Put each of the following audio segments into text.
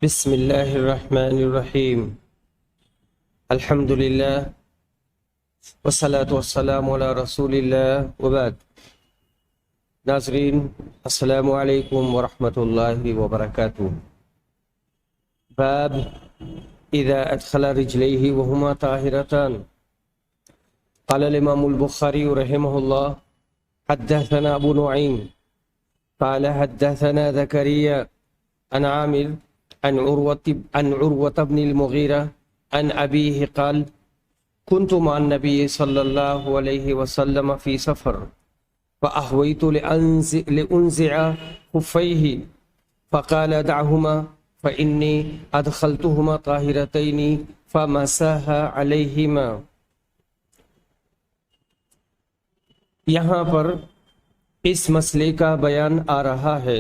بسم اللہ الرحمن الرحیم الحمد للہ والصلاة والسلام علی رسول اللہ وبعد۔ ناظرین السلام علیکم ورحمۃ اللہ وبرکاتہ۔ باب اذا ادخل رجلیہ وہما طاہرتان۔ قال الامام البخاری رحمہ اللہ حدثنا ابو نعیم قال حدثنا زکریا عن عامر عن عروة بن المغيرة عن أبيه قال كنت مع النبي صلى الله عليه وسلم في سفر فأهويت لأنزع خفيه فقال دعهما فإني أدخلتهما طاهرتين فمساها عليهما۔ یہاں پر اس مسئلے کا بیان آ رہا ہے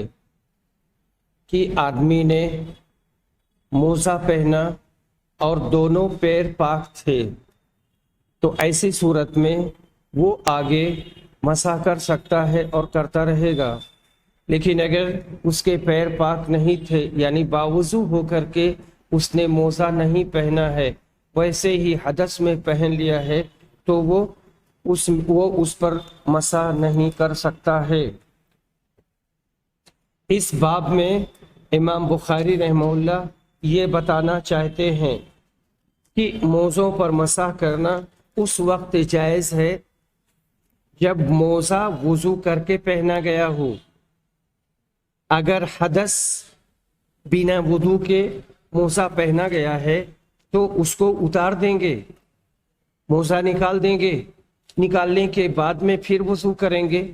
کہ آدمی نے موزہ پہنا اور دونوں پیر پاک تھے تو ایسی صورت میں وہ آگے مسح کر سکتا ہے اور کرتا رہے گا، لیکن اگر اس کے پیر پاک نہیں تھے یعنی باوضو ہو کر کے اس نے موزہ نہیں پہنا ہے، ویسے ہی حدث میں پہن لیا ہے تو وہ اس پر مسح نہیں کر سکتا ہے۔ اس باب میں امام بخاری رحمہ اللہ یہ بتانا چاہتے ہیں کہ موزوں پر مسح کرنا اس وقت جائز ہے جب موزہ وضو کر کے پہنا گیا ہو۔ اگر حدث بنا وضو کے موزہ پہنا گیا ہے تو اس کو اتار دیں گے، موزہ نکال دیں گے، نکالنے کے بعد میں پھر وضو کریں گے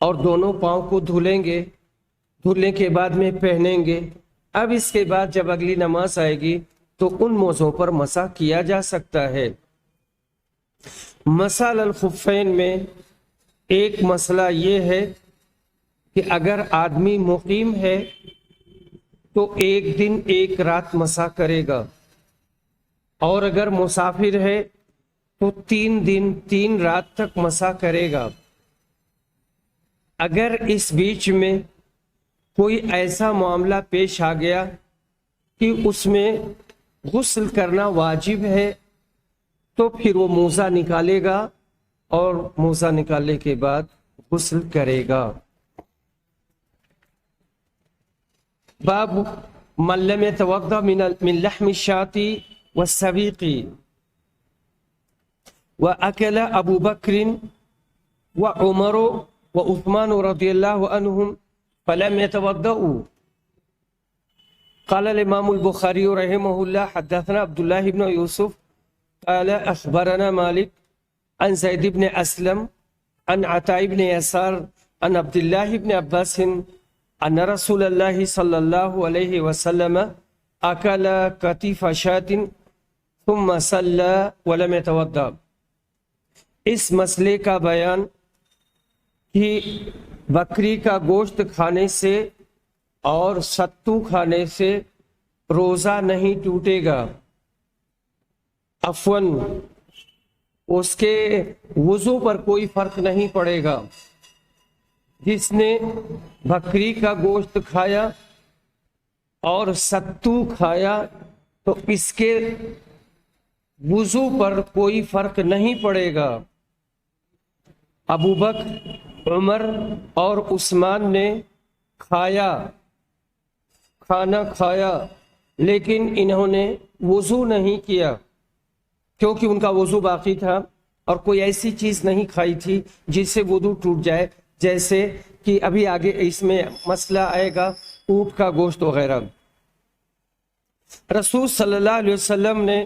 اور دونوں پاؤں کو دھلیں گے، دھلنے کے بعد میں پہنیں گے۔ اب اس کے بعد جب اگلی نماز آئے گی تو ان موزوں پر مسح کیا جا سکتا ہے۔ مسح الخفین میں ایک مسئلہ یہ ہے کہ اگر آدمی مقیم ہے تو ایک دن ایک رات مسح کرے گا، اور اگر مسافر ہے تو 3 دن 3 رات تک مسح کرے گا۔ اگر اس بیچ میں کوئی ایسا معاملہ پیش آ گیا کہ اس میں غسل کرنا واجب ہے تو پھر وہ موزہ نکالے گا اور موزہ نکالنے کے بعد غسل کرے گا۔ باب من لم يتوضأ من لحم الشاة والسبيق وأكل أبو بكر وعمر وعثمان رضي الله عنهم فلم يتوضؤوا۔ قال الامام البخاری رحمہ اللہ حدثنا عبد الله بن يوسف قال اخبرنا مالك عن زید بن اسلم عن عطاء بن يسار عن عبد الله بن عباس ان رسول الله صلی اللہ علیہ وسلم اکل کتف شاة ثم صلى ولم يتوضأ۔ اس مسئلے کا بیان کہ بکری کا گوشت کھانے سے اور ستو کھانے سے روزہ نہیں ٹوٹے گا، عفواً اس کے وضو پر کوئی فرق نہیں پڑے گا۔ جس نے بکری کا گوشت کھایا اور ستو کھایا تو اس کے وضو پر کوئی فرق نہیں پڑے گا۔ ابو بکر، عمر اور عثمان نے کھانا کھایا لیکن انہوں نے وضو نہیں کیا کیونکہ ان کا وضو باقی تھا اور کوئی ایسی چیز نہیں کھائی تھی جس سے وضو ٹوٹ جائے، جیسے کہ ابھی آگے اس میں مسئلہ آئے گا اونٹ کا گوشت وغیرہ۔ رسول صلی اللہ علیہ وسلم نے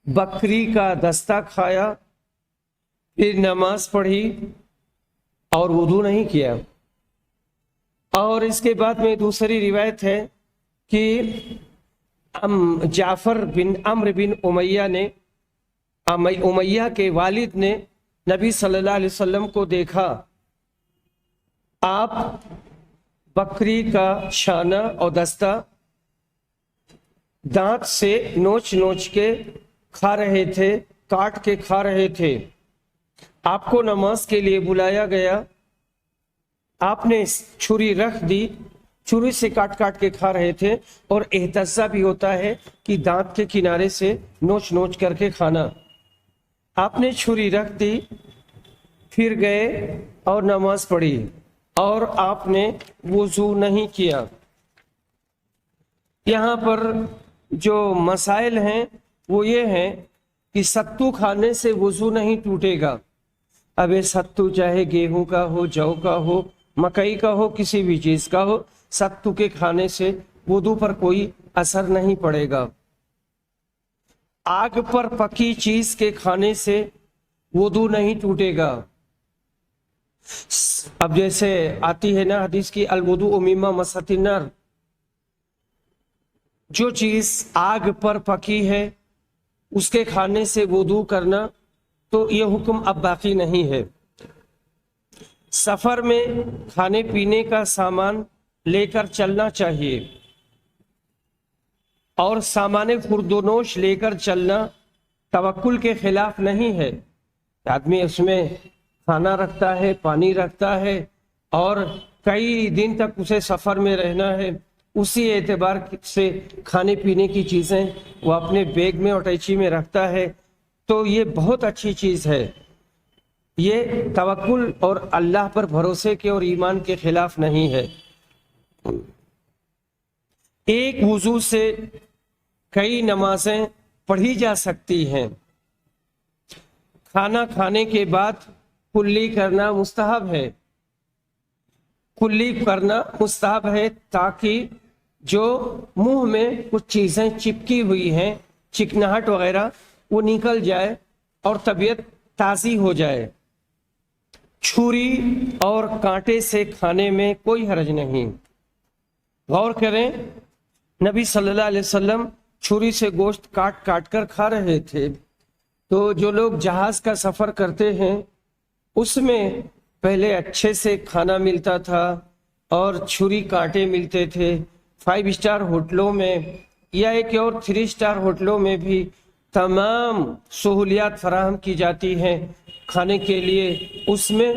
بکری کا دستہ کھایا، پھر نماز پڑھی اور وضو نہیں کیا۔ اور اس کے بعد میں دوسری روایت ہے کہ جعفر بن عمرو بن امیہ نے، امیہ کے والد نے نبی صلی اللہ علیہ وسلم کو دیکھا، آپ بکری کا شانہ اور دستہ دانت سے نوچ نوچ کے کھا رہے تھے، کاٹ کے کھا رہے تھے۔ آپ کو نماز کے لیے بلایا گیا، آپ نے چھری رکھ دی چھری سے کاٹ کاٹ کے کھا رہے تھے، اور احتزا بھی ہوتا ہے کہ دانت کے کنارے سے نوچ نوچ کر کے کھانا۔ آپ نے چھری رکھ دی، پھر گئے اور نماز پڑھی، اور آپ نے وضو نہیں کیا۔ یہاں پر جو مسائل ہیں وہ یہ ہیں کہ ستو کھانے سے وضو نہیں ٹوٹے گا۔ اب یہ ستو چاہے گیہوں کا ہو، جو کا ہو، مکئی کا ہو، کسی بھی چیز کا ہو، ستو کے کھانے سے وضو پر کوئی اثر نہیں پڑے گا۔ آگ پر پکی چیز کے کھانے سے وضو نہیں ٹوٹے گا۔ اب جیسے آتی ہے نا حدیث کی الوضوء مما مسۃ النار، جو چیز آگ پر پکی ہے اس کے کھانے سے وضو کرنا، تو یہ حکم اب باقی نہیں ہے۔ سفر میں کھانے پینے کا سامان لے کر چلنا چاہیے، اور سامان خوردونوش لے کر چلنا توکل کے خلاف نہیں ہے۔ آدمی اس میں کھانا رکھتا ہے، پانی رکھتا ہے، اور کئی دن تک اسے سفر میں رہنا ہے، اسی اعتبار سے کھانے پینے کی چیزیں وہ اپنے بیگ میں اور ٹیچی میں رکھتا ہے، تو یہ بہت اچھی چیز ہے۔ یہ توکل اور اللہ پر بھروسے کے اور ایمان کے خلاف نہیں ہے۔ ایک وضو سے کئی نمازیں پڑھی جا سکتی ہیں۔ کھانا کھانے کے بعد کلی کرنا مستحب ہے۔ کلی کرنا مستحب ہے تاکہ جو منہ میں کچھ چیزیں چپکی ہوئی ہیں، چکناہٹ وغیرہ، وہ نکل جائے اور طبیعت تازی ہو جائے۔ چھری اور کانٹے سے کھانے میں کوئی حرج نہیں۔ غور کریں، نبی صلی اللہ علیہ وسلم چھری سے گوشت کاٹ کاٹ کر کھا رہے تھے۔ تو جو لوگ جہاز کا سفر کرتے ہیں اس میں پہلے اچھے سے کھانا ملتا تھا اور چھری کانٹے ملتے تھے۔ 5 اسٹار ہوٹلوں میں یا ایک اور 3 اسٹار ہوٹلوں میں بھی تمام سہولیات فراہم کی جاتی ہیں کھانے کے لیے۔ اس میں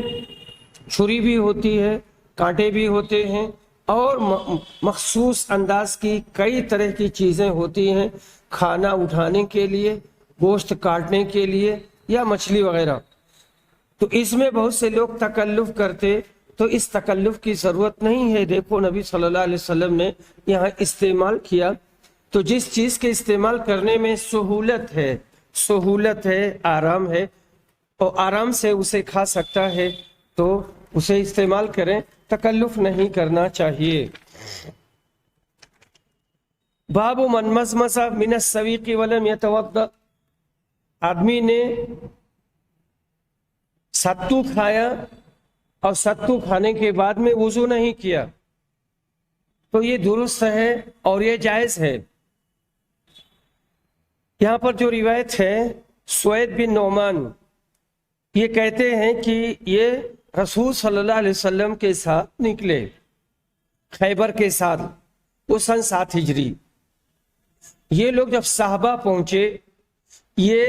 چھری بھی ہوتی ہے، کانٹے بھی ہوتے ہیں، اور مخصوص انداز کی کئی طرح کی چیزیں ہوتی ہیں کھانا اٹھانے کے لیے، گوشت کاٹنے کے لیے، یا مچھلی وغیرہ۔ تو اس میں بہت سے لوگ تکلف کرتے، تو اس تکلف کی ضرورت نہیں ہے۔ دیکھو نبی صلی اللہ علیہ وسلم نے یہاں استعمال کیا، تو جس چیز کے استعمال کرنے میں سہولت ہے، آرام ہے، اور آرام سے اسے کھا سکتا ہے، تو اسے استعمال کریں، تکلف نہیں کرنا چاہیے۔ باب من مزمز من السویق ولم یتوضأ، آدمی نے ستو کھایا اور ستو کھانے کے بعد میں وضو نہیں کیا، تو یہ درست ہے اور یہ جائز ہے۔ یہاں پر جو روایت ہے سوید بن نعمان، یہ کہتے ہیں کہ یہ رسول صلی اللہ علیہ وسلم کے ساتھ نکلے خیبر کے ساتھ، وہ سن 7 ہجری۔ یہ لوگ جب صحابہ پہنچے، یہ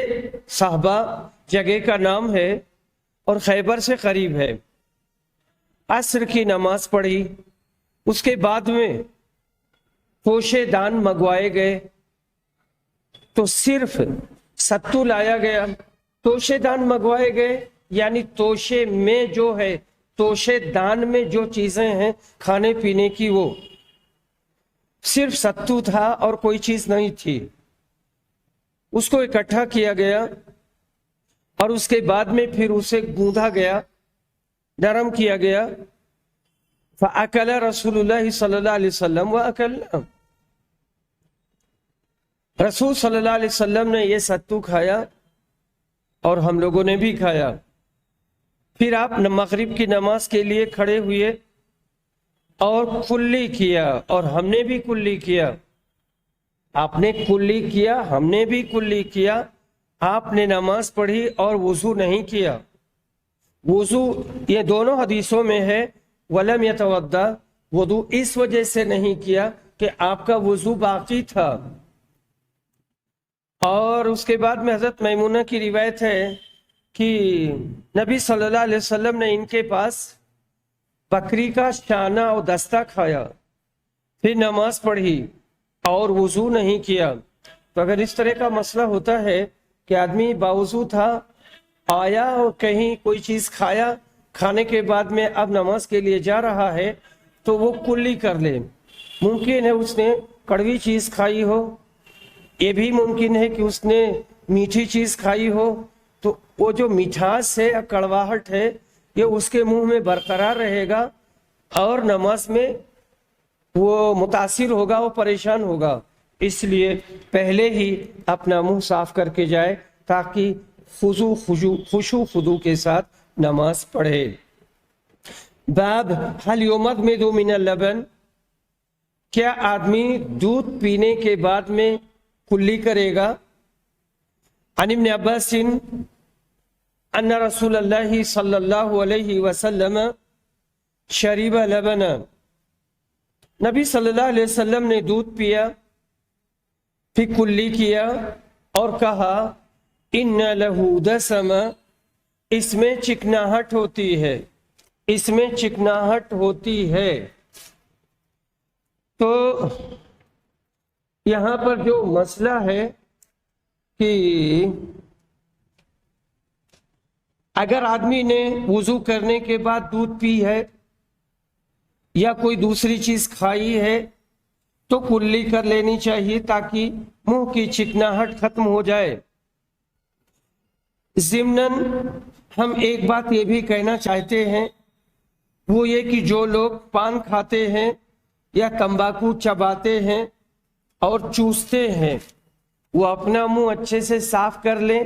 صحابہ جگہ کا نام ہے اور خیبر سے قریب ہے، عصر کی نماز پڑھی، اس کے بعد میں توشے دان منگوائے گئے، تو صرف ستو لایا گیا، توشے دان منگوائے گئے، یعنی توشے میں جو ہے، توشے دان میں جو چیزیں ہیں کھانے پینے کی، وہ صرف ستو تھا اور کوئی چیز نہیں تھی۔ اس کو اکٹھا کیا گیا اور اس کے بعد میں پھر اسے گوندھا گیا، نرم کیا گیا۔ فَأَكَلَ رسول اللہ صلی اللہ علیہ وسلم وَأَكَلْنَا، رسول صلی اللہ علیہ وسلم نے یہ ستو کھایا اور ہم لوگوں نے بھی کھایا۔ پھر آپ مغرب کی نماز کے لیے کھڑے ہوئے اور کلی کیا، اور ہم نے بھی کلی کیا۔ آپ نے کلی کیا، ہم نے بھی کلی کیا۔ آپ نے نماز پڑھی اور وضو نہیں کیا۔ وضو یہ دونوں حدیثوں میں ہے ولم یتوضا، وضو اس وجہ سے نہیں کیا کہ آپ کا وضو باقی تھا۔ اور اس کے بعد میں حضرت میمونہ کی روایت ہے کہ نبی صلی اللہ علیہ وسلم نے ان کے پاس بکری کا شانہ اور دستہ کھایا، پھر نماز پڑھی اور وضو نہیں کیا، تو اگر اس طرح کا مسئلہ ہوتا ہے کہ آدمی باوضو تھا، آیا اور کہیں کوئی چیز کھایا، کھانے کے بعد میں اب نماز کے لیے جا رہا ہے، تو وہ کلی کر لے۔ ممکن ہے اس نے کڑوی چیز کھائی ہو، یہ بھی ممکن ہے کہ اس نے میٹھی چیز کھائی ہو، تو وہ جو مٹھاس ہے یا کڑواہٹ ہے یہ اس کے منہ میں برقرار رہے گا اور نماز میں وہ متاثر ہوگا، وہ پریشان ہوگا۔ اس لیے پہلے ہی اپنا منہ صاف کر کے جائے تاکہ خشوع خضوع کے ساتھ نماز پڑھے۔ باب هل يمضمض من اللبن، کیا آدمی دودھ پینے کے بعد میں کلی کرے گا؟ عن ابن عباس ان رسول اللہ صلی اللہ علیہ وسلم شرب لبنا، نبی صلی اللہ علیہ وسلم نے دودھ پیا، پھر کلی کیا اور کہا ان لہ دسم، اس میں چکناہٹ ہوتی ہے، اس میں چکناہٹ ہوتی ہے۔ تو یہاں پر جو مسئلہ ہے کہ اگر آدمی نے وضو کرنے کے بعد دودھ پی ہے یا کوئی دوسری چیز کھائی ہے تو کلی کر لینی چاہیے تاکہ منہ کی چکناہٹ ختم ہو جائے۔ ضمناً ہم ایک بات یہ بھی کہنا چاہتے ہیں، وہ یہ کہ جو لوگ پان کھاتے ہیں یا تمباکو چباتے ہیں اور چوستے ہیں، وہ اپنا منہ اچھے سے صاف کر لیں۔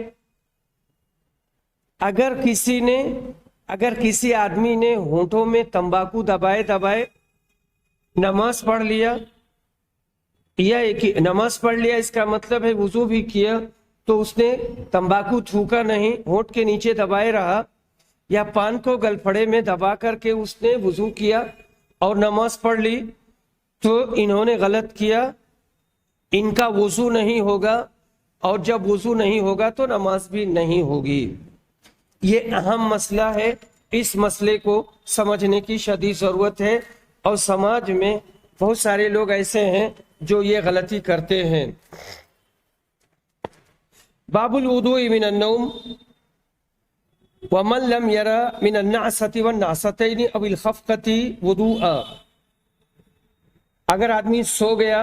اگر کسی آدمی نے ہونٹوں میں تمباکو دبائے نماز پڑھ لیا، یا نماز پڑھ لیا اس کا مطلب ہے وضو بھی کیا، تو اس نے تمباکو تھوکا نہیں، ہونٹ کے نیچے دبائے رہا، یا پان کو گلپھڑے میں دبا کر کے اس نے وضو کیا اور نماز پڑھ لی، تو انہوں نے غلط کیا، ان کا وضو نہیں ہوگا، اور جب وضو نہیں ہوگا تو نماز بھی نہیں ہوگی۔ یہ اہم مسئلہ ہے، اس مسئلے کو سمجھنے کی شدید ضرورت ہے، اور سماج میں بہت سارے لوگ ایسے ہیں جو یہ غلطی کرتے ہیں۔ باب الوضوء من النوم ومن لم يرى من النعسة والنعستين او الخفقة وضوءا، اگر آدمی سو گیا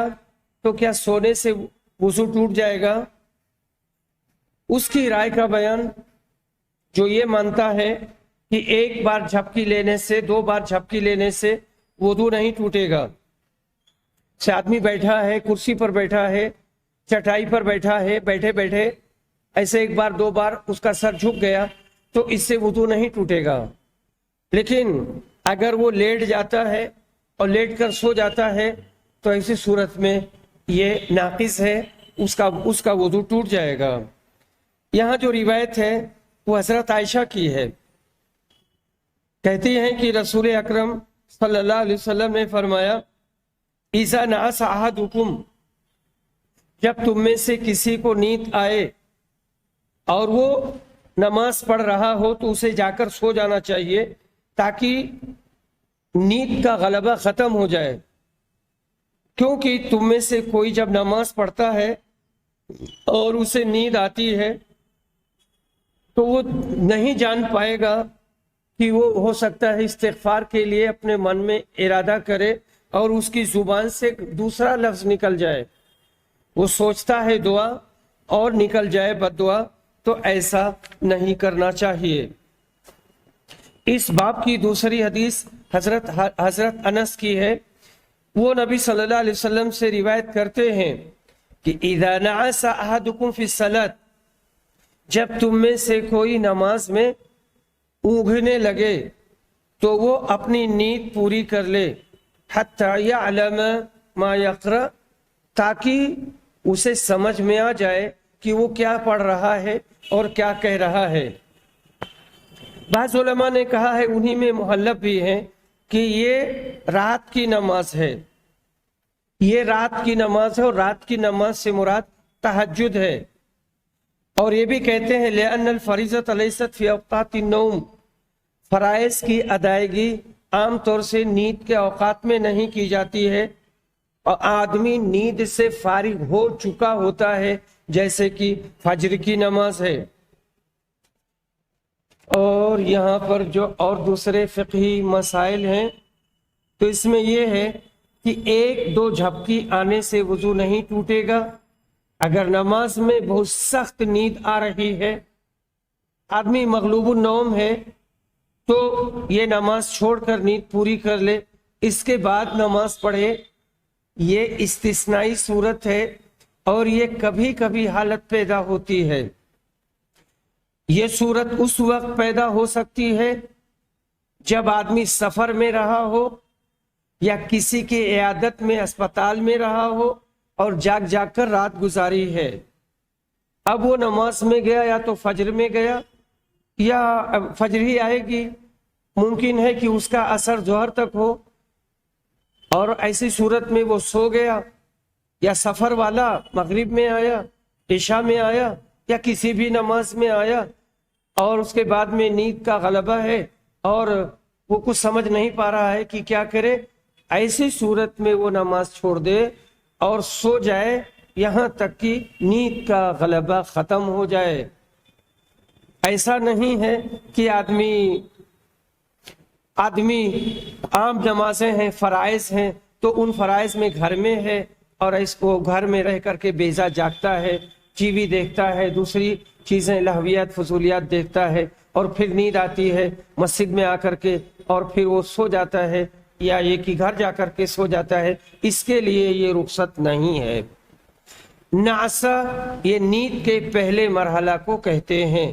تو کیا سونے سے وضو ٹوٹ جائے گا؟ اس کی رائے کا بیان جو یہ مانتا ہے کہ ایک بار جھپکی لینے سے، دو بار جھپکی لینے سے وضو نہیں ٹوٹے گا۔ سے آدمی بیٹھا ہے، کرسی پر بیٹھا ہے، چٹائی پر بیٹھا ہے، بیٹھے بیٹھے ایسے ایک بار دو بار اس کا سر جھک گیا تو اس سے وضو نہیں ٹوٹے گا۔ لیکن اگر وہ لیٹ جاتا ہے اور لیٹ کر سو جاتا ہے تو ایسی صورت میں یہ ناقص ہے، اس کا وضو ٹوٹ جائے گا۔ یہاں جو روایت ہے وہ حضرت عائشہ کی ہے، کہتی ہیں کہ رسول اکرم صلی اللہ علیہ وسلم نے فرمایا اذا نعس احدکم، جب تم میں سے کسی کو نیند آئے اور وہ نماز پڑھ رہا ہو تو اسے جا کر سو جانا چاہیے تاکہ نیند کا غلبہ ختم ہو جائے، کیونکہ تم میں سے کوئی جب نماز پڑھتا ہے اور اسے نیند آتی ہے تو وہ نہیں جان پائے گا کہ وہ ہو سکتا ہے استغفار کے لیے اپنے من میں ارادہ کرے اور اس کی زبان سے دوسرا لفظ نکل جائے، وہ سوچتا ہے دعا اور نکل جائے بد دعا، تو ایسا نہیں کرنا چاہیے۔ اس باب کی دوسری حدیث حضرت انس کی ہے، وہ نبی صلی اللہ علیہ وسلم سے روایت کرتے ہیں کہ اذا نعس احدکم فی الصلاۃ، جب تم میں سے کوئی نماز میں اونگھنے لگے تو وہ اپنی نیند پوری کر لے، حتی یعلم ما یقرأ، تاکہ اسے سمجھ میں آ جائے کہ وہ کیا پڑھ رہا ہے اور کیا کہہ رہا ہے۔ بعض علماء نے کہا ہے، انہی میں محلب بھی ہیں، کہ یہ رات کی نماز ہے، یہ رات کی نماز ہے، اور رات کی نماز سے مراد تہجد ہے۔ اور یہ بھی کہتے ہیں لأن الفریضۃ لیست فی اوقات النوم، فرائض کی ادائیگی عام طور سے نیند کے اوقات میں نہیں کی جاتی ہے، اور آدمی نیند سے فارغ ہو چکا ہوتا ہے، جیسے کہ فجر کی نماز ہے، اور یہاں پر جو اور دوسرے فقہی مسائل ہیں، تو اس میں یہ ہے کہ 1-2 جھپکی آنے سے وضو نہیں ٹوٹے گا۔ اگر نماز میں بہت سخت نیند آ رہی ہے، آدمی مغلوب النوم ہے، تو یہ نماز چھوڑ کر نیند پوری کر لے، اس کے بعد نماز پڑھے۔ یہ استثنائی صورت ہے اور یہ کبھی کبھی حالت پیدا ہوتی ہے۔ یہ صورت اس وقت پیدا ہو سکتی ہے جب آدمی سفر میں رہا ہو یا کسی کی عیادت میں اسپتال میں رہا ہو اور جاگ جاگ کر رات گزاری ہے۔ اب وہ نماز میں گیا، یا تو فجر میں گیا یا فجر ہی آئے گی، ممکن ہے کہ اس کا اثر ظہر تک ہو، اور ایسی صورت میں وہ سو گیا، یا سفر والا مغرب میں آیا، عشاء میں آیا، یا کسی بھی نماز میں آیا، اور اس کے بعد میں نیند کا غلبہ ہے اور وہ کچھ سمجھ نہیں پا رہا ہے کہ کیا کرے، ایسی صورت میں وہ نماز چھوڑ دے اور سو جائے یہاں تک کہ نیند کا غلبہ ختم ہو جائے۔ ایسا نہیں ہے کہ آدمی عام نمازیں ہیں، فرائض ہیں، تو ان فرائض میں گھر میں ہے اور اس کو گھر میں رہ کر کے بیزا جاگتا ہے، ٹی وی دیکھتا ہے، دوسری چیزیں لہویات فضولیات دیکھتا ہے، اور پھر نیند آتی ہے مسجد میں آ کر کے، اور پھر وہ سو جاتا ہے، یا یہ کہ گھر جا کر کے سو جاتا ہے، اس کے لیے یہ رخصت نہیں ہے۔ نعسہ یہ نیند کے پہلے مرحلہ کو کہتے ہیں۔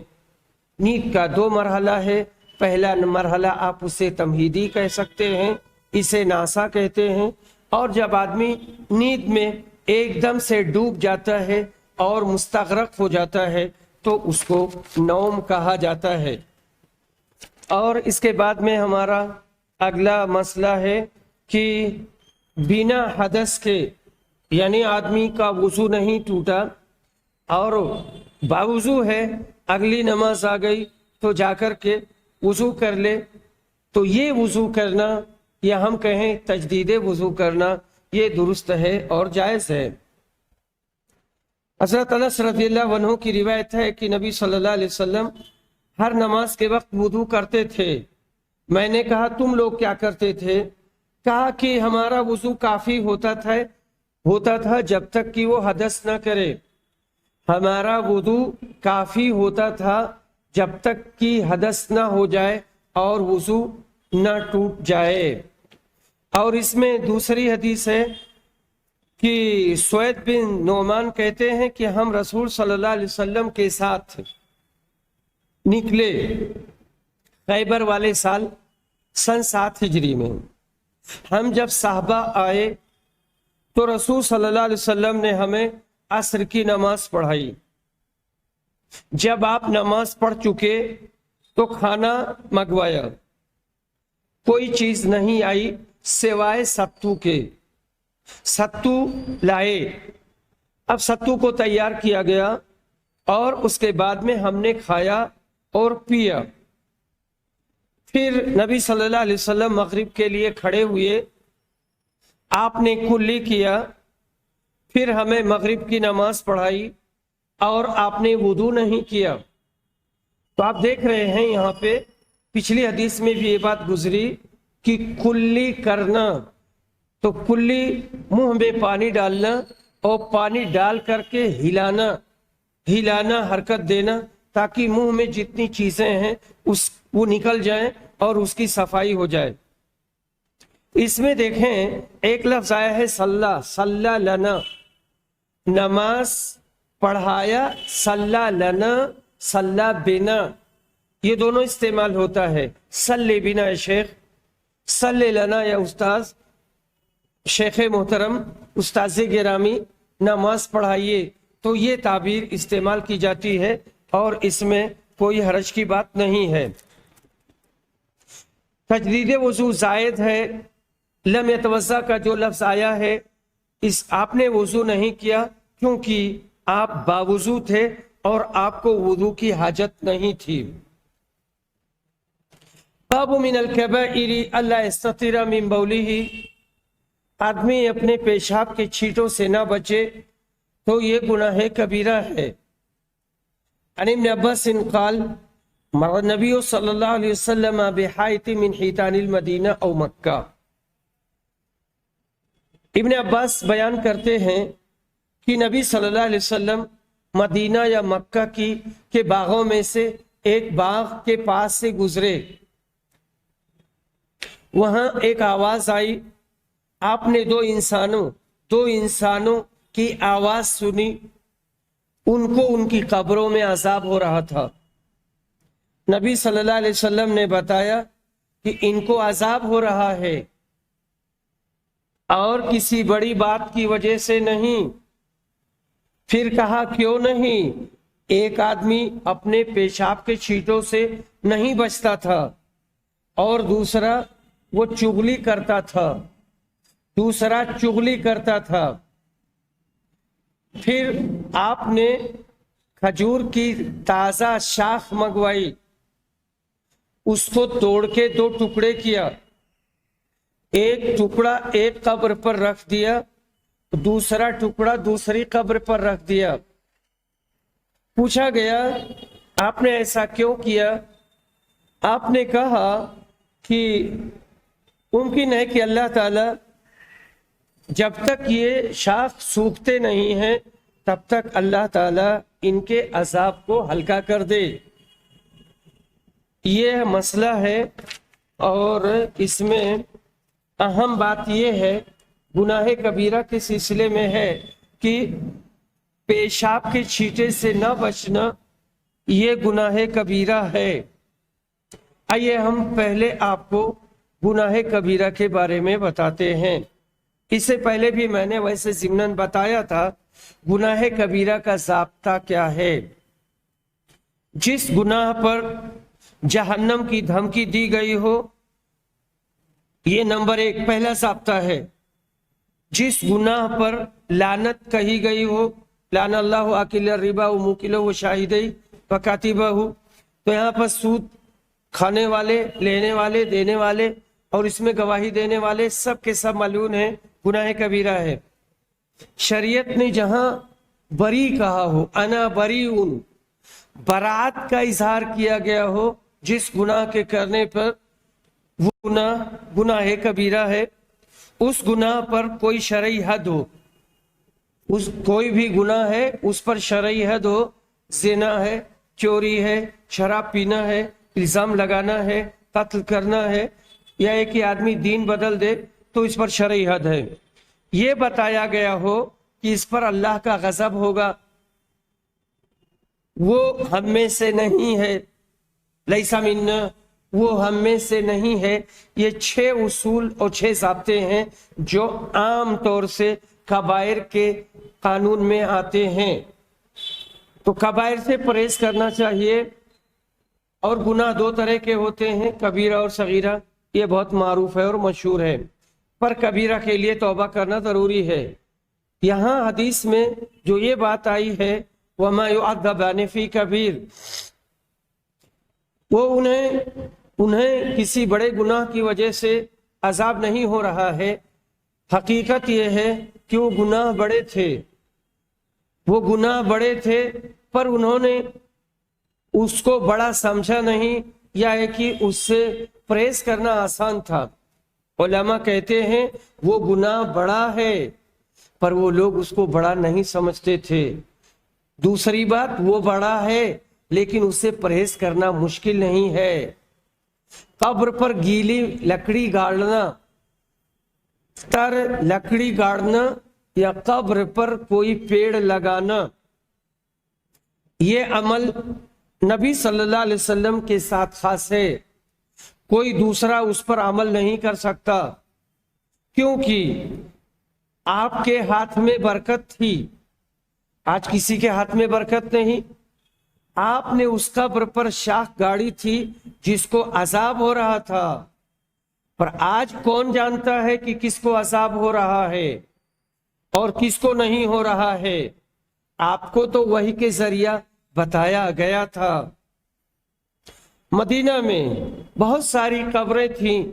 نیند کا 2 مرحلہ ہے۔ پہلا مرحلہ آپ اسے تمہیدی کہہ سکتے ہیں، اسے نعسہ کہتے ہیں، اور جب آدمی نیند میں ایک دم سے ڈوب جاتا ہے اور مستغرق ہو جاتا ہے تو اس کو نوم کہا جاتا ہے۔ اور اس کے بعد میں ہمارا اگلا مسئلہ ہے کہ بنا حدث کے، یعنی آدمی کا وضو نہیں ٹوٹا اور باوضو ہے، اگلی نماز آ گئی تو جا کر کے وضو کر لے، تو یہ وضو کرنا، یا ہم کہیں تجدید وضو کرنا، یہ درست ہے اور جائز ہے۔ حضرت انس رضی اللہ عنہ کی روایت ہے کہ نبی صلی اللہ علیہ وسلم ہر نماز کے وقت وضو کرتے تھے۔ میں نے کہا تم لوگ کیا کرتے تھے؟ کہا کہ ہمارا وضو کافی ہوتا تھا جب تک کہ وہ حدث نہ کرے۔ ہمارا وضو کافی ہوتا تھا جب تک کہ حدث نہ ہو جائے اور وضو نہ ٹوٹ جائے۔ اور اس میں دوسری حدیث ہے کہ سوید بن نعمان کہتے ہیں کہ ہم رسول صلی اللہ علیہ وسلم کے ساتھ نکلے خیبر والے سال سن 7 ہجری میں۔ ہم جب صحابہ آئے تو رسول صلی اللہ علیہ وسلم نے ہمیں عصر کی نماز پڑھائی۔ جب آپ نماز پڑھ چکے تو کھانا منگوایا، کوئی چیز نہیں آئی سوائے ستو کے۔ ستو لائے، اب ستو کو تیار کیا گیا اور اس کے بعد میں ہم نے کھایا اور پیا۔ پھر نبی صلی اللہ علیہ وسلم مغرب کے لیے کھڑے ہوئے، آپ نے کلی کیا، پھر ہمیں مغرب کی نماز پڑھائی اور آپ نے وضو نہیں کیا۔ تو آپ دیکھ رہے ہیں یہاں پہ پچھلی حدیث میں بھی یہ بات گزری کہ کلی کرنا، تو کلی منہ میں پانی ڈالنا اور پانی ڈال کر کے ہلانا حرکت دینا، تاکہ منہ میں جتنی چیزیں ہیں وہ نکل جائیں اور اس کی صفائی ہو جائے۔ اس میں دیکھیں ایک لفظ آیا ہے صلی لنا، نماز پڑھایا، صلی لنا، صلی بنا، یہ دونوں استعمال ہوتا ہے۔ صلی بنا یا شیخ، صلی لنا یا استاذ، شیخ محترم، استاذ گرامی، نماز پڑھائیے، تو یہ تعبیر استعمال کی جاتی ہے اور اس میں کوئی حرج کی بات نہیں ہے۔ تجدید وضو زائد ہے۔ لم یتوضا کا جو لفظ آیا ہے، آپ نے وضو نہیں کیا کیونکہ آپ باوضو تھے اور آپ کو وضو کی حاجت نہیں تھی۔ باب من الکبائر الا یستتر من بولہ، آدمی اپنے پیشاب کے چھینٹوں سے نہ بچے تو یہ گناہ کبیرہ ہے۔ عن ابن عباس قال مر النبی صلی اللہ علیہ وسلم بحائط من حیطان المدینہ او مکہ۔ ابن عباس بیان کرتے ہیں کہ نبی صلی اللہ علیہ وسلم مدینہ یا مکہ کے باغوں میں سے ایک باغ کے پاس سے گزرے، وہاں ایک آواز آئی، آپ نے دو انسانوں کی آواز سنی، ان کو ان کی قبروں میں عذاب ہو رہا تھا۔ نبی صلی اللہ علیہ وسلم نے بتایا کہ ان کو عذاب ہو رہا ہے اور کسی بڑی بات کی وجہ سے نہیں۔ پھر کہا کیوں نہیں؟ ایک آدمی اپنے پیشاب کے چھینٹوں سے نہیں بچتا تھا، اور دوسرا وہ چغلی کرتا تھا۔ پھر آپ نے کھجور کی تازہ شاخ منگوائی، اس کو توڑ کے دو ٹکڑے کیا، ایک ٹکڑا ایک قبر پر رکھ دیا، دوسرا ٹکڑا دوسری قبر پر رکھ دیا۔ پوچھا گیا آپ نے ایسا کیوں کیا؟ آپ نے کہا کہ ممکن ہے کہ اللہ تعالی جب تک یہ شاخ سوکھتے نہیں ہیں تب تک اللہ تعالی ان کے عذاب کو ہلکا کر دے۔ یہ مسئلہ ہے، اور اس میں اہم بات یہ ہے گناہ کبیرہ کے سلسلے میں ہے کہ پیشاب کے چھینٹے سے نہ بچنا یہ گناہ کبیرہ ہے۔ آئیے ہم پہلے آپ کو گناہ کبیرہ کے بارے میں بتاتے ہیں۔ اس سے پہلے بھی میں نے ویسے ضمناً بتایا تھا گناہ کبیرہ کا ضابطہ کیا ہے۔ جس گناہ پر جہنم کی دھمکی دی گئی ہو، یہ نمبر 1 پہلا ضابطہ ہے۔ جس گناہ پر لعنت کہی گئی ہو، لعن اللہ آکل الربا وموکلہ وشاہدہ وکاتبہ، تو یہاں پر سود کھانے والے، لینے والے، دینے والے اور اس میں گواہی دینے والے سب کے سب ملعون ہیں، گناہ کبیرہ ہے۔ شریعت نے جہاں بری کہا ہو، انا بریئن، برات کا اظہار کیا گیا ہو جس گناہ کے کرنے پر، وہ گناہ کبیرہ ہے۔ اس گناہ پر کوئی شرعی حد ہو، کوئی بھی گناہ ہے اس پر شرعی حد ہو، زنا ہے، چوری ہے، شراب پینا ہے، الزام لگانا ہے، قتل کرنا ہے، یا ایک ہی آدمی دین بدل دے تو اس پر شرعی حد ہے۔ یہ بتایا گیا ہو کہ اس پر اللہ کا غضب ہوگا، وہ ہم میں سے نہیں ہے، لیس منا، وہ ہم میں سے نہیں ہے۔ یہ 6 اصول اور 6 ضابطے ہیں جو عام طور سے کبائر کے قانون میں آتے ہیں۔ تو کبائر سے پرہیز کرنا چاہیے، اور گناہ 2 طرح کے ہوتے ہیں، کبیرہ اور صغیرہ، یہ بہت معروف ہے اور مشہور ہے، پر کبیرہ کے لیے توبہ کرنا ضروری ہے۔ یہاں حدیث میں جو یہ بات آئی ہے وَمَا يُعَذَّبَانِ فِي كَبِيرٍ، وہ انہیں کسی بڑے گناہ کی وجہ سے عذاب نہیں ہو رہا ہے، حقیقت یہ ہے کہ وہ گناہ بڑے تھے، پر انہوں نے اس کو بڑا سمجھا نہیں، یا ہے کہ اس سے پرہیز کرنا آسان تھا۔ علماء کہتے ہیں وہ گناہ بڑا ہے پر وہ لوگ اس کو بڑا نہیں سمجھتے تھے۔ دوسری بات، وہ بڑا ہے لیکن اس سے پرہیز کرنا مشکل نہیں ہے۔ قبر پر گیلی لکڑی گاڑنا، تر لکڑی گاڑنا یا قبر پر کوئی پیڑ لگانا، یہ عمل نبی صلی اللہ علیہ وسلم کے ساتھ خاص ہے، کوئی دوسرا اس پر عمل نہیں کر سکتا، کیونکہ آپ کے ہاتھ میں برکت تھی، آج کسی کے ہاتھ میں برکت نہیں۔ آپ نے اس قبر پر شاخ گاڑی تھی جس کو عذاب ہو رہا تھا، پر آج کون جانتا ہے کہ کس کو عذاب ہو رہا ہے اور کس کو نہیں ہو رہا ہے؟ آپ کو تو وحی کے ذریعہ بتایا گیا تھا۔ مدینہ میں بہت ساری قبریں تھیں،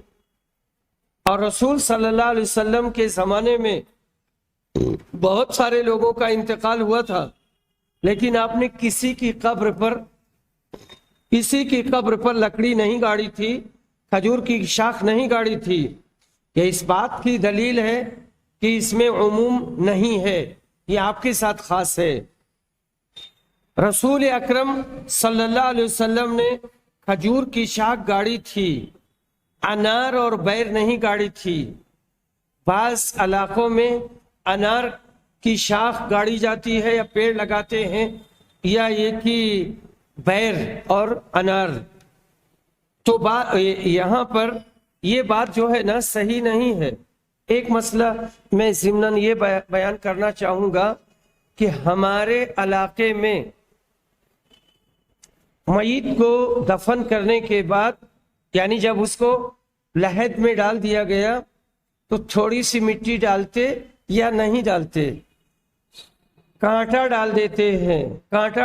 اور رسول صلی اللہ علیہ وسلم کے زمانے میں بہت سارے لوگوں کا انتقال ہوا تھا، لیکن آپ نے کسی کی قبر پر لکڑی نہیں گاڑی تھی، کھجور کی شاخ نہیں گاڑی تھی۔ یہ اس بات کی دلیل ہے کہ اس میں عموم نہیں ہے، یہ آپ کے ساتھ خاص ہے۔ رسول اکرم صلی اللہ علیہ وسلم نے کھجور کی شاخ گاڑی تھی، انار اور بیر نہیں گاڑی تھی۔ بعض علاقوں میں انار کی شاخ گاڑی جاتی ہے یا پیڑ لگاتے ہیں، یا یہ کہ بیر اور انار، تو یہاں پر یہ بات جو ہے نا صحیح نہیں ہے۔ ایک مسئلہ میں ضمناً یہ بیان کرنا چاہوں گا کہ ہمارے علاقے میں میت کو دفن کرنے کے بعد، یعنی جب اس کو لحد میں ڈال دیا گیا تو تھوڑی سی مٹی ڈالتے یا نہیں ڈالتے؟ کانٹا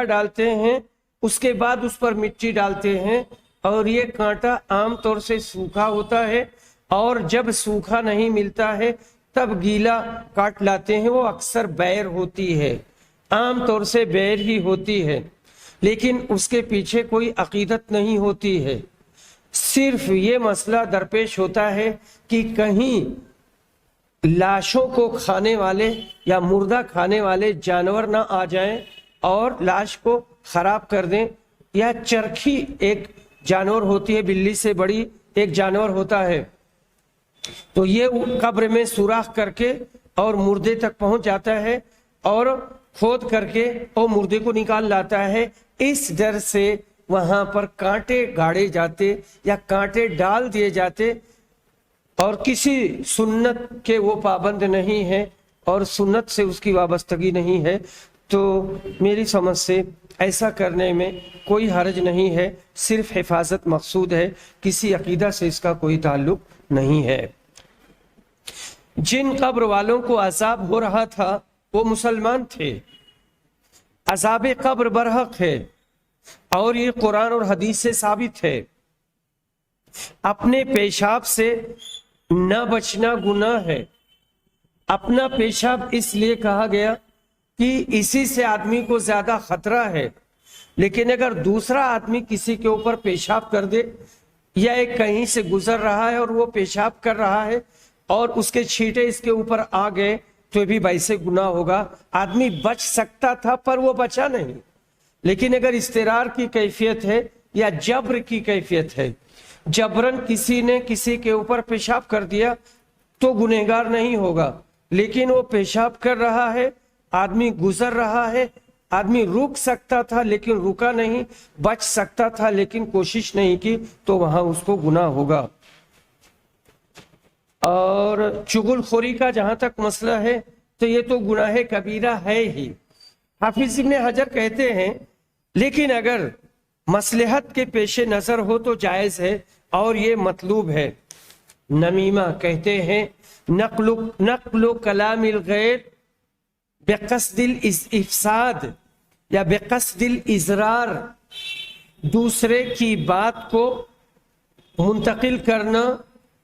ڈالتے ہیں، اس کے بعد اس پر مٹی ڈالتے ہیں، اور یہ کانٹا عام طور سے سوکھا ہوتا ہے، اور جب سوکھا نہیں ملتا ہے تب گیلا کاٹ لاتے ہیں، وہ اکثر بیر ہوتی ہے، عام طور سے بیر ہی ہوتی ہے، لیکن اس کے پیچھے کوئی عقیدت نہیں ہوتی ہے۔ صرف یہ مسئلہ درپیش ہوتا ہے کہ کہیں لاشوں کو کھانے والے یا مردہ کھانے والے جانور نہ آ جائیں اور لاش کو خراب کر دیں، یا چرخی ایک جانور ہوتی ہے، بلی سے بڑی ایک جانور ہوتا ہے، تو یہ قبر میں سوراخ کر کے اور مردے تک پہنچ جاتا ہے اور کھود کر کے اور مردے کو نکال لاتا ہے۔ اس ڈر سے وہاں پر کانٹے گاڑے جاتے یا کانٹے ڈال دیے جاتے، اور کسی سنت کے وہ پابند نہیں ہے اور سنت سے اس کی وابستگی نہیں ہے، تو میری سمجھ سے ایسا کرنے میں کوئی حرج نہیں ہے، صرف حفاظت مقصود ہے، کسی عقیدہ سے اس کا کوئی تعلق نہیں ہے۔ جن قبر والوں کو عذاب ہو رہا تھا وہ مسلمان تھے، عذاب قبر برحق ہے، اور یہ قرآن اور حدیث سے ثابت ہے۔ اپنے پیشاب سے نہ بچنا گناہ ہے۔ اپنا پیشاب اس لیے کہا گیا کہ اسی سے آدمی کو زیادہ خطرہ ہے، لیکن اگر دوسرا آدمی کسی کے اوپر پیشاب کر دے، یا ایک کہیں سے گزر رہا ہے اور وہ پیشاب کر رہا ہے اور اس کے چھینٹے اس کے اوپر آ گئے تو بھی ویسے گناہ ہوگا۔ آدمی بچ سکتا تھا پر وہ بچا نہیں، لیکن اگر استرار کی کیفیت ہے یا جبر کی کیفیت ہے، جبرن کسی نے کسی کے اوپر پیشاب کر دیا تو گنہگار نہیں ہوگا، لیکن وہ پیشاب کر رہا ہے، آدمی گزر رہا ہے، آدمی رک سکتا تھا لیکن رکا نہیں، بچ سکتا تھا لیکن کوشش نہیں کی، تو وہاں اس کو گناہ ہوگا۔ اور چغل خوری کا جہاں تک مسئلہ ہے تو یہ تو گناہ کبیرہ ہے ہی۔ حافظ ابن حجر کہتے ہیں لیکن اگر مصلحت کے پیش نظر ہو تو جائز ہے اور یہ مطلوب ہے۔ نمیمہ کہتے ہیں نقل کلام الغیر بقصد الافساد یا بقصد الاضرار، دوسرے کی بات کو منتقل کرنا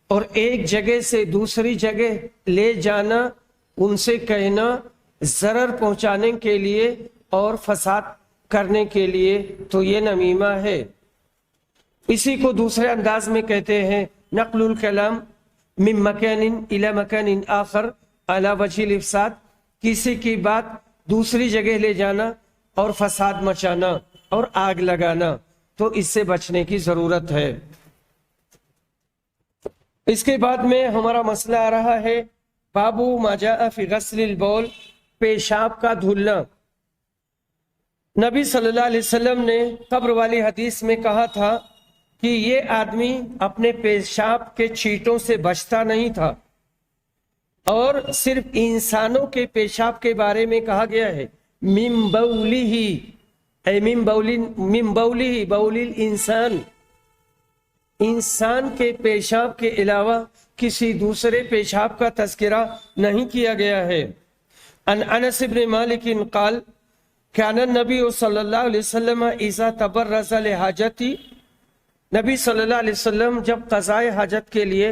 اور ایک جگہ سے دوسری جگہ لے جانا، ان سے کہنا ضرر پہنچانے کے لیے اور فساد کرنے کے لیے، تو یہ نمیمہ ہے۔ اسی کو دوسرے انداز میں کہتے ہیں نقل الکلام من مکان الی مکان آخر علی وجہ الافساد، کسی کی بات دوسری جگہ لے جانا اور فساد مچانا اور آگ لگانا، تو اس سے بچنے کی ضرورت ہے۔ اس کے بعد میں ہمارا مسئلہ آ رہا ہے بابو ما جاء فی غسل البول، پیشاب کا دھلنا۔ نبی صلی اللہ علیہ وسلم نے قبر والی حدیث میں کہا تھا کہ یہ آدمی اپنے پیشاب کے چھینٹوں سے بچتا نہیں تھا، اور صرف انسانوں کے پیشاب کے بارے میں کہا گیا ہے من بولہ، اے من بولہ بول الانسان، انسان کے پیشاب کے علاوہ کسی دوسرے پیشاب کا تذکرہ نہیں کیا گیا ہے۔ ان انس بن مالک قال کان النبی صلی اللہ علیہ وسلم اذا تبرز لحاجتی، نبی صلی اللہ علیہ وسلم جب قضاء حاجت کے لیے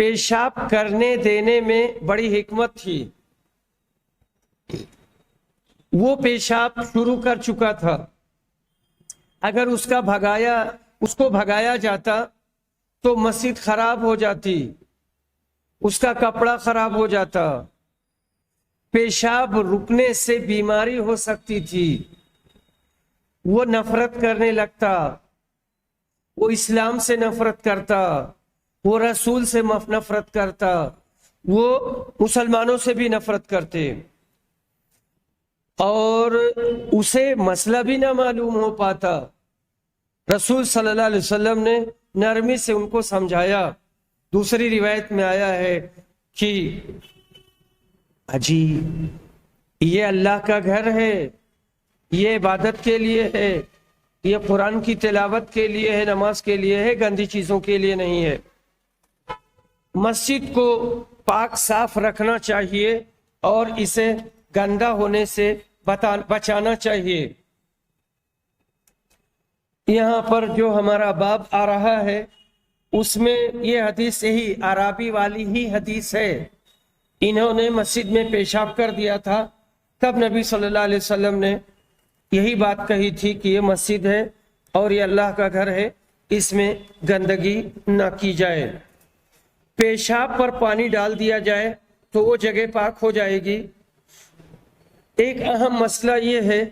پیشاب کرنے دینے میں بڑی حکمت تھی. وہ پیشاب شروع کر چکا تھا، اگر اس کو بھگایا جاتا تو مسجد خراب ہو جاتی، اس کا کپڑا خراب ہو جاتا، پیشاب رکنے سے بیماری ہو سکتی تھی، وہ نفرت کرنے لگتا، وہ اسلام سے نفرت کرتا، وہ رسول سے نفرت کرتا، وہ مسلمانوں سے بھی نفرت کرتے، اور اسے مسئلہ بھی نہ معلوم ہو پاتا. رسول صلی اللہ علیہ وسلم نے نرمی سے ان کو سمجھایا. دوسری روایت میں آیا ہے کہ اجی یہ اللہ کا گھر ہے، یہ عبادت کے لیے ہے، یہ قرآن کی تلاوت کے لیے ہے، نماز کے لیے ہے، گندی چیزوں کے لیے نہیں ہے. مسجد کو پاک صاف رکھنا چاہیے اور اسے گندا ہونے سے بچانا چاہیے. یہاں پر جو ہمارا باب آ رہا ہے اس میں یہ حدیث یہی عرابی والی ہی حدیث ہے. انہوں نے مسجد میں پیشاب کر دیا تھا، تب نبی صلی اللہ علیہ وسلم نے یہی بات کہی تھی کہ یہ مسجد ہے اور یہ اللہ کا گھر ہے، اس میں گندگی نہ کی جائے. پیشاب پر پانی ڈال دیا جائے تو وہ جگہ پاک ہو جائے گی. ایک اہم مسئلہ یہ ہے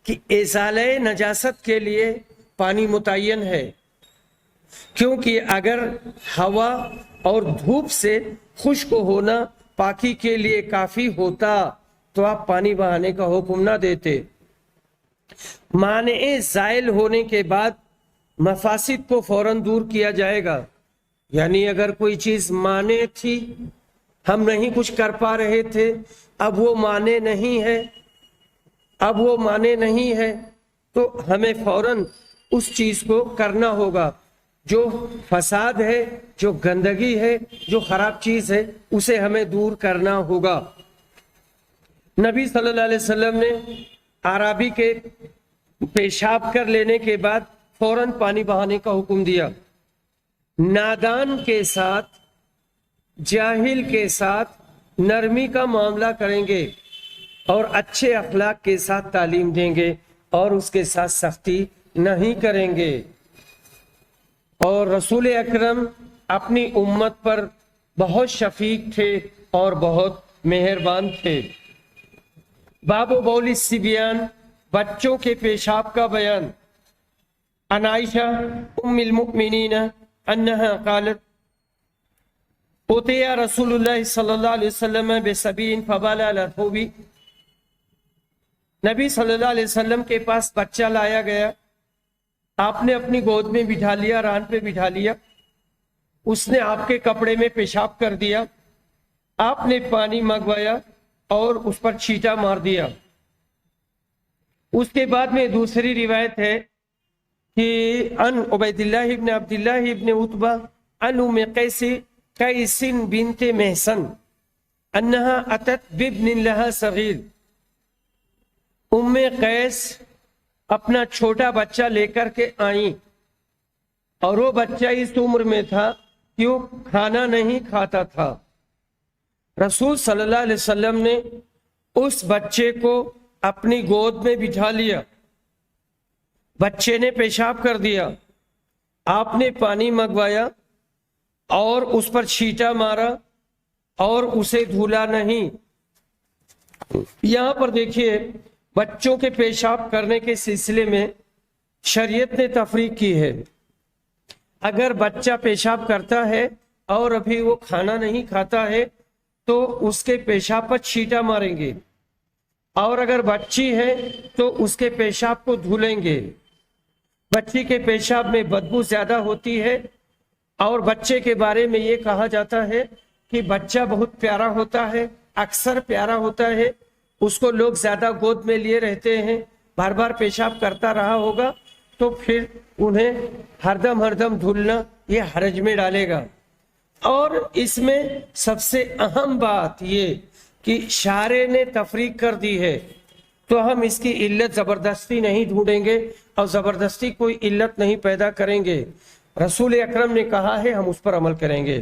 کہ ازالہ نجاست کے لیے پانی متعین ہے، کیونکہ اگر ہوا اور دھوپ سے خشک ہونا پاکی کے لیے کافی ہوتا تو آپ پانی بہانے کا حکم نہ دیتے. مانع زائل ہونے کے بعد مفاسد کو فوراً دور کیا جائے گا. یعنی اگر کوئی چیز مانع تھی، ہم نہیں کچھ کر پا رہے تھے، اب وہ مانع نہیں ہے تو ہمیں فوراً اس چیز کو کرنا ہوگا. جو فساد ہے، جو گندگی ہے، جو خراب چیز ہے، اسے ہمیں دور کرنا ہوگا. نبی صلی اللہ علیہ وسلم نے اعرابی کے پیشاب کر لینے کے بعد فوراً پانی بہانے کا حکم دیا. نادان کے ساتھ، جاہل کے ساتھ نرمی کا معاملہ کریں گے اور اچھے اخلاق کے ساتھ تعلیم دیں گے اور اس کے ساتھ سختی نہیں کریں گے. اور رسول اکرم اپنی امت پر بہت شفیق تھے اور بہت مہربان تھے. باب بول الصبیان، بچوں کے پیشاب کا بیان. عن عائشہ ام المؤمنین انہا قالت اتیا رسول اللہ صلی اللہ علیہ وسلم بسبین فبال علی ثوبی. نبی صلی اللہ علیہ وسلم کے پاس بچہ لایا گیا، آپ نے اپنی گود میں بٹھا لیا، ران پہ بٹھا لیا، اس نے آپ کے کپڑے میں پیشاب کر دیا، آپ نے پانی منگوایا اور اس پر چھینٹا مار دیا. اس کے بعد میں دوسری روایت ہے کہ ان عبید اللہ ابن عبداللہ ابن عتبہ ان ام قیس بنت محسن انہا اتت بابن لها صغیر. ام قیس اپنا چھوٹا بچہ لے کر کے آئیں اور وہ بچہ اس عمر میں تھا کہ وہ کھانا نہیں کھاتا تھا. رسول صلی اللہ علیہ وسلم نے اس بچے کو اپنی گود میں بٹھا لیا، بچے نے پیشاب کر دیا، آپ نے پانی منگوایا اور اس پر چھینٹا مارا اور اسے دھولا نہیں. یہاں پر دیکھیے بچوں کے پیشاب کرنے کے سلسلے میں شریعت نے تفریق کی ہے. اگر بچہ پیشاب کرتا ہے اور ابھی وہ کھانا نہیں کھاتا ہے تو اس کے پیشاب پر چھینٹا ماریں گے، اور اگر بچی ہے تو اس کے پیشاب کو دھلیں گے. بچی کے پیشاب میں بدبو زیادہ ہوتی ہے اور بچے کے بارے میں یہ کہا جاتا ہے کہ بچہ بہت پیارا ہوتا ہے، اکثر پیارا ہوتا ہے، اس کو لوگ زیادہ گود میں لیے رہتے ہیں، بار بار پیشاب کرتا رہا ہوگا تو پھر انہیں ہر دم دھلنا یہ حرج میں ڈالے گا. اور اس میں سب سے اہم بات یہ کہ شارع نے تفریق کر دی ہے تو ہم اس کی علت زبردستی نہیں ڈھونڈیں گے اور زبردستی کوئی علت نہیں پیدا کریں گے. رسول اکرم نے کہا ہے، ہم اس پر عمل کریں گے.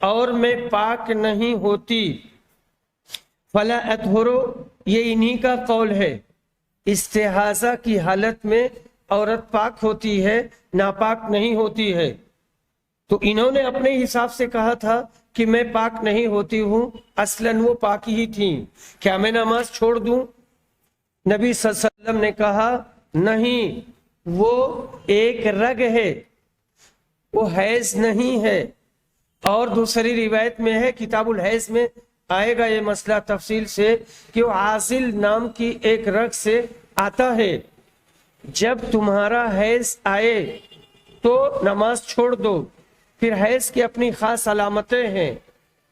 اور میں پاک نہیں ہوتی، فلا اطہرو، یہ انہی کا قول ہے۔ استحاضہ کی حالت میں عورت پاک ہوتی ہے، ناپاک نہیں ہوتی ہے۔ تو انہوں نے اپنے حساب سے کہا تھا کہ میں پاک نہیں ہوتی ہوں، اصلاً وہ پاک ہی تھیں، کیا میں نماز چھوڑ دوں؟ نبی صلی اللہ علیہ وسلم نے کہا نہیں، وہ ایک رگ ہے، وہ حیض نہیں ہے۔ اور دوسری روایت میں ہے، کتاب الحیض میں آئے گا یہ مسئلہ تفصیل سے، کہ وہ عاضل نام کی ایک رگ سے آتا ہے۔ جب تمہارا حیض آئے تو نماز چھوڑ دو۔ پھر حیض کی اپنی خاص علامتیں ہیں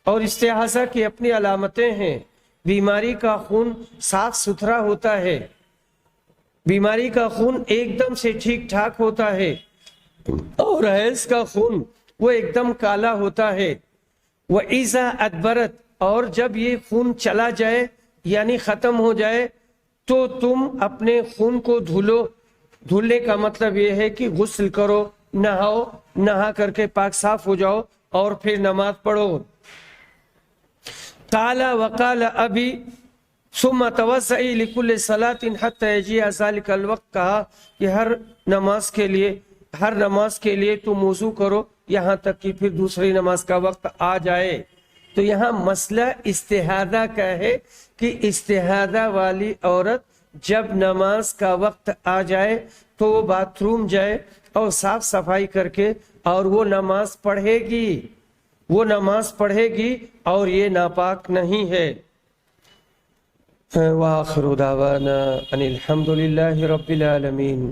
اور استحاضہ کی اپنی علامتیں ہیں۔ بیماری کا خون صاف ستھرا ہوتا ہے، بیماری کا خون ایک دم سے ٹھیک ٹھاک ہوتا ہے، اور حیض کا خون وہ ایک دم کالا ہوتا ہے۔ وَإِذَا أَدْبَرَتْ، اور جب یہ خون چلا جائے یعنی ختم ہو جائے تو تم اپنے خون کو دھلو۔ دھلنے کا مطلب یہ ہے کہ غسل کرو، نہاؤ، نہا کر کے پاک صاف ہو جاؤ اور پھر نماز پڑھو۔ قال وقال ابی ثم توضئی لکل صلاۃ حتی یجیء ذلک الوقت، کہا کہ ہر نماز کے لیے تم وضو کرو یہاں تک کہ پھر دوسری نماز کا وقت آ جائے۔ تو یہاں مسئلہ استحاضہ کا ہے کہ استحاضہ والی عورت جب نماز کا وقت آ جائے تو وہ باتھ روم جائے اور صاف صفائی کر کے اور وہ نماز پڑھے گی، اور یہ ناپاک نہیں ہے۔ وآخر دعوانا ان الحمد للہ رب العالمین۔